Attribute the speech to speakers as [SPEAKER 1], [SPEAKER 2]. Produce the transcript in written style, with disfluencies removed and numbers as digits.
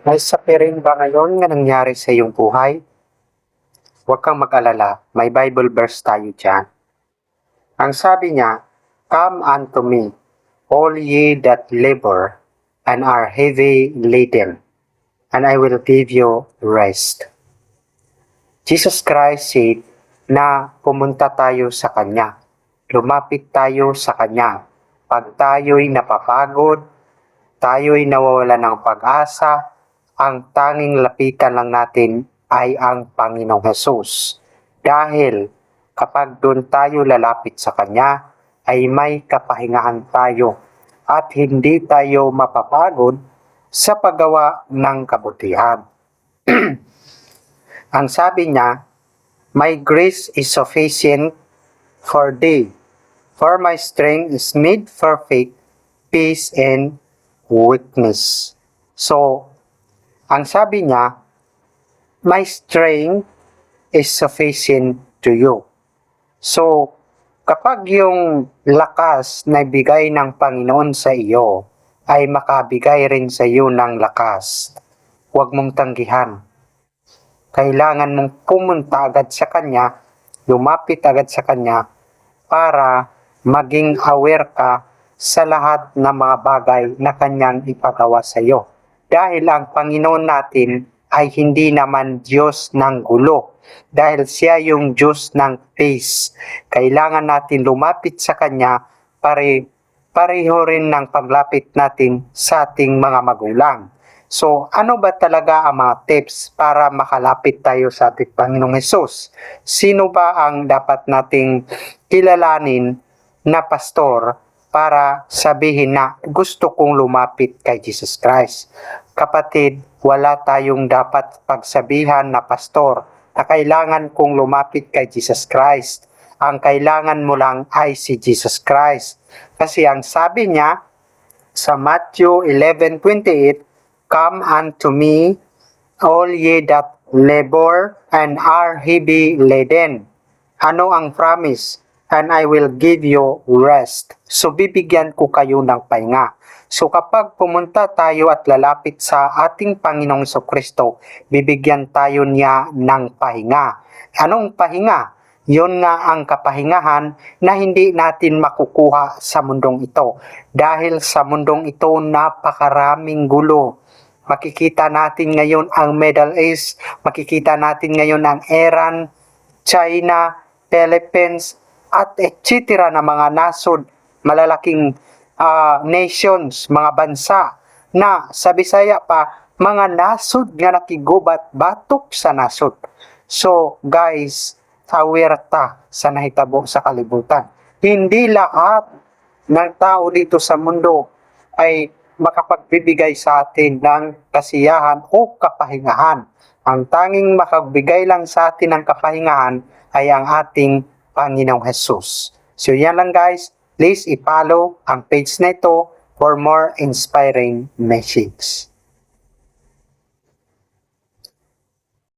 [SPEAKER 1] May sapirin ba ngayon nga nangyari sa iyong buhay? Huwag kang mag-alala, may Bible verse tayo dyan. Ang sabi niya, "Come unto me, all ye that labor and are heavy laden, and I will give you rest." Jesus Christ said na pumunta tayo sa Kanya. Lumapit tayo sa Kanya. Pag tayo'y napapagod, tayo'y nawawala ng pag-asa, ang tanging lapitan lang natin ay ang Panginoong Hesus. Dahil kapag doon tayo lalapit sa Kanya, ay may kapahingahan tayo at hindi tayo mapapagod sa paggawa ng kabutihan. Ang sabi niya, "My grace is sufficient for thee, for my strength is made perfect, peace and weakness." So, ang sabi niya, "My strength is sufficient to you." So, kapag yung lakas na ibigay ng Panginoon sa iyo ay makabigay rin sa iyo ng lakas, huwag mong tanggihan. Kailangan mong pumunta agad sa Kanya, lumapit agad sa Kanya para maging aware ka sa lahat ng mga bagay na Kanyang ipagawa sa iyo. Dahil ang Panginoon natin ay hindi naman Diyos ng gulo. Dahil siya yung Diyos ng peace. Kailangan natin lumapit sa Kanya pareho rin ng paglapit natin sa ating mga magulang. So, ano ba talaga ang mga tips para makalapit tayo sa ating Panginoong Hesus? Sino ba ang dapat nating kilalanin na pastor para sabihin na gusto kong lumapit kay Jesus Christ? Kapatid, wala tayong dapat pagsabihan na pastor na kailangan kong lumapit kay Jesus Christ. Ang kailangan mo lang ay si Jesus Christ. Kasi ang sabi niya sa Matthew 11:28, "Come unto me, all ye that labor and are heavy laden." Ano ang promise? "And I will give you rest." So, bibigyan ko kayo ng pahinga. So, kapag pumunta tayo at lalapit sa ating Panginoong Jesucristo, bibigyan tayo niya ng pahinga. Anong pahinga? Yun nga ang kapahingahan na hindi natin makukuha sa mundong ito. Dahil sa mundong ito, napakaraming gulo. Makikita natin ngayon ang Middle East, makikita natin ngayon ang Iran, China, Philippines, at etc. na mga nasod, malalaking nations, mga bansa, na sa Bisaya pa, mga nasod nga nakigubat batok sa nasod. So, guys, aware ta sa nahitabo sa kalibutan. Hindi lahat ng tao dito sa mundo ay makapagbibigay sa atin ng kasiyahan o kapahingahan. Ang tanging makagbigay lang sa atin ng kapahingahan ay ang ating Panginoong Hesus. So yan lang guys, please i-follow ang page na ito for more inspiring messages.